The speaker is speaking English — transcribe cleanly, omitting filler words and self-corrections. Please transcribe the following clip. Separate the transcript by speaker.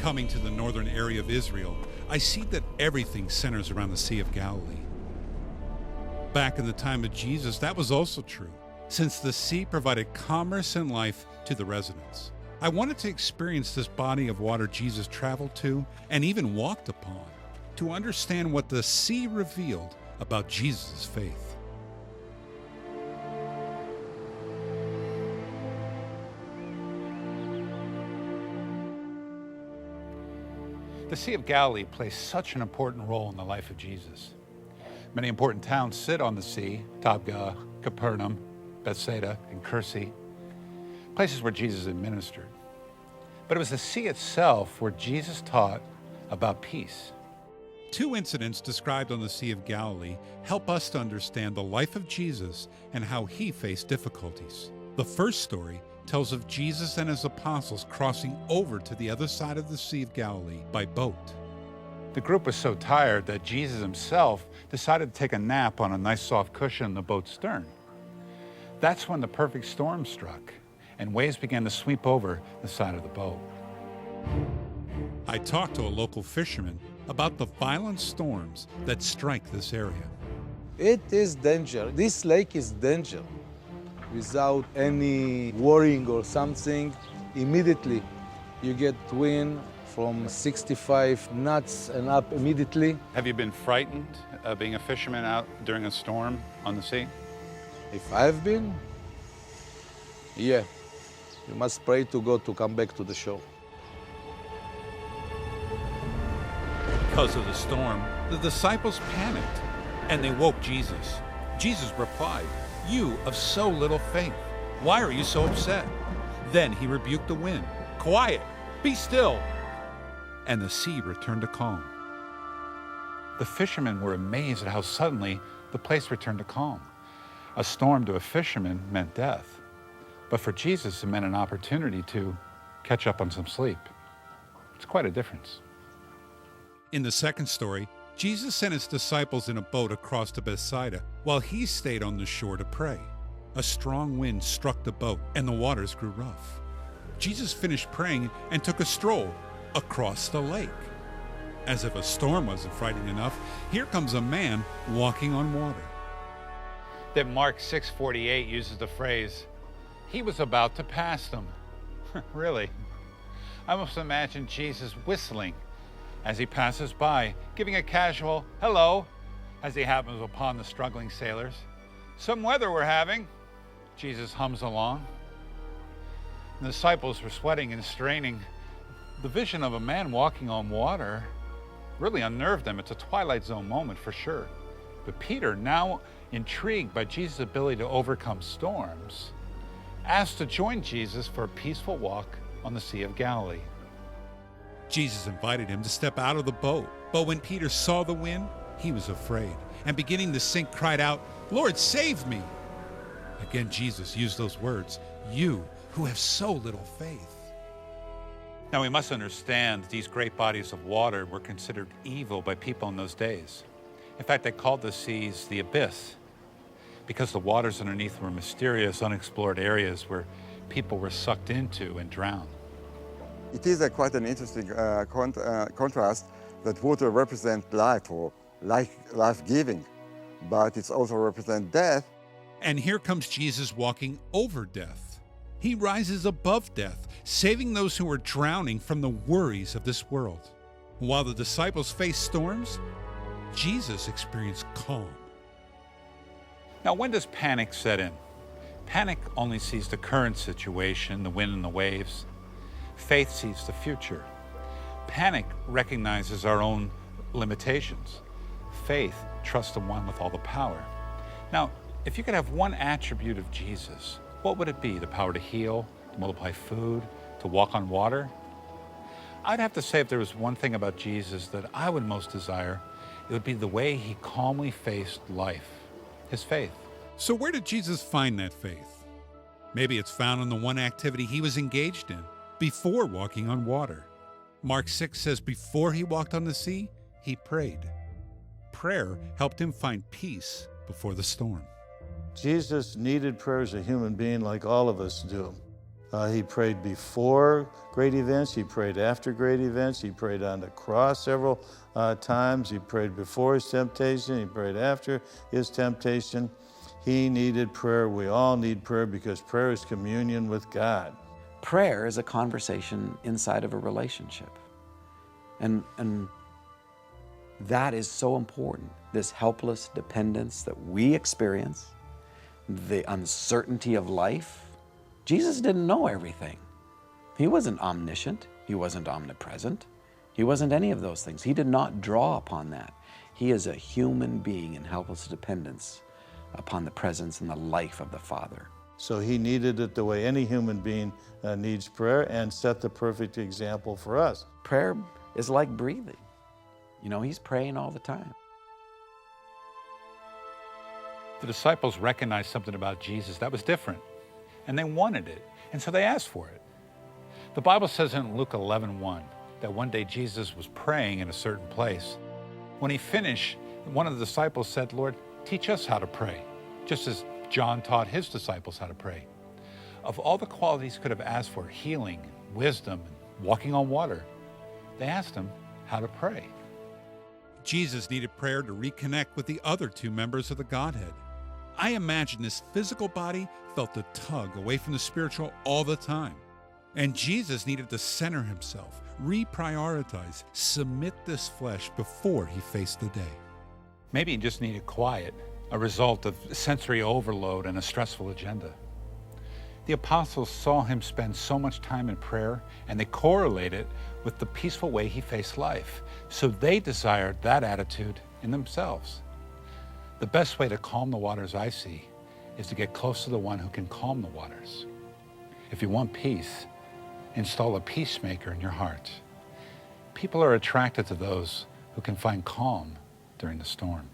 Speaker 1: Coming to the northern area of Israel, I see that everything centers around the Sea of Galilee. Back in the time of Jesus, that was also true, since the sea provided commerce and life to the residents. I wanted to experience this body of water Jesus traveled to and even walked upon, to understand what the sea revealed about Jesus' faith. The Sea of Galilee plays such an important role in the life of Jesus. Many important towns sit on the sea: Tabgha, Capernaum, Bethsaida, and Kursi, places where Jesus administered. But it was the sea itself where Jesus taught about peace. Two incidents described on the Sea of Galilee help us to understand the life of Jesus and how he faced difficulties. The first story tells of Jesus and his apostles crossing over to the other side of the Sea of Galilee by boat. The group was so tired that Jesus himself decided to take a nap on a nice soft cushion in the boat's stern. That's when the perfect storm struck, and waves began to sweep over the side of the boat. I talked to a local fisherman about the violent storms that strike this area.
Speaker 2: It is danger. This lake is danger. Without any worrying or something, immediately you get wind from 65 knots and up immediately.
Speaker 1: Have you been frightened being a fisherman out during a storm on the sea?
Speaker 2: If I've been, yeah. You must pray to God to come back to the shore.
Speaker 1: Because of the storm, the disciples panicked and they woke Jesus. Jesus replied, "You of so little faith, why are you so upset?" Then he rebuked the wind. "Quiet, be still." And the sea returned to calm. The fishermen were amazed at how suddenly the place returned to calm. A storm to a fisherman meant death. But for Jesus, it meant an opportunity to catch up on some sleep. It's quite a difference. In the second story, Jesus sent his disciples in a boat across to Bethsaida while he stayed on the shore to pray. A strong wind struck the boat and the waters grew rough. Jesus finished praying and took a stroll across the lake. As if a storm wasn't frightening enough, here comes a man walking on water. That Mark 6:48 uses the phrase, "He was about to pass them." Really? I must imagine Jesus whistling as he passes by, giving a casual hello as he happens upon the struggling sailors. "Some weather we're having," Jesus hums along. The disciples were sweating and straining. The vision of a man walking on water really unnerved them. It's a Twilight Zone moment for sure. But Peter, now intrigued by Jesus' ability to overcome storms, asked to join Jesus for a peaceful walk on the Sea of Galilee. Jesus invited him to step out of the boat, but when Peter saw the wind, he was afraid, and beginning to sink, cried out, "Lord, save me!" Again, Jesus used those words, "You who have so little faith." Now, we must understand that these great bodies of water were considered evil by people in those days. In fact, they called the seas the abyss, because the waters underneath were mysterious, unexplored areas where people were sucked into and drowned.
Speaker 3: It is quite an interesting contrast that water represents life or life-giving, but it also represents death.
Speaker 1: And here comes Jesus walking over death. He rises above death, saving those who are drowning from the worries of this world. While the disciples faced storms, Jesus experienced calm. Now, when does panic set in? Panic only sees the current situation, the wind and the waves. Faith sees the future. Panic recognizes our own limitations. Faith trusts the one with all the power. Now, if you could have one attribute of Jesus, what would it be? The power to heal, to multiply food, to walk on water? I'd have to say if there was one thing about Jesus that I would most desire, it would be the way he calmly faced life, his faith. So where did Jesus find that faith? Maybe it's found in the one activity he was engaged in before walking on water. Mark 6 says before he walked on the sea, he prayed. Prayer helped him find peace before the storm.
Speaker 4: Jesus needed prayer as a human being like all of us do. He prayed before great events. He prayed after great events. He prayed on the cross several times. He prayed before his temptation. He prayed after his temptation. He needed prayer. We all need prayer because prayer is communion with God.
Speaker 5: Prayer is a conversation inside of a relationship. And that is so important. This helpless dependence that we experience, the uncertainty of life. Jesus didn't know everything. He wasn't omniscient. He wasn't omnipresent. He wasn't any of those things. He did not draw upon that. He is a human being in helpless dependence upon the presence and the life of the Father.
Speaker 4: So he needed it the way any human being needs prayer, and set the perfect example for us.
Speaker 5: Prayer is like breathing. You know, he's praying all the time.
Speaker 1: The disciples recognized something about Jesus that was different, and they wanted it, and so they asked for it. The Bible says in Luke 11:1 that one day Jesus was praying in a certain place. When he finished, one of the disciples said, "Lord, teach us how to pray," just as John taught his disciples how to pray. Of all the qualities he could have asked for, healing, wisdom, and walking on water, they asked him how to pray. Jesus needed prayer to reconnect with the other two members of the Godhead. I imagine his physical body felt the tug away from the spiritual all the time. And Jesus needed to center himself, reprioritize, submit this flesh before he faced the day. Maybe he just needed quiet, a result of sensory overload and a stressful agenda. The apostles saw him spend so much time in prayer, and they correlated with the peaceful way he faced life. So they desired that attitude in themselves. The best way to calm the waters, I see, is to get close to the one who can calm the waters. If you want peace, install a peacemaker in your heart. People are attracted to those who can find calm during the storm.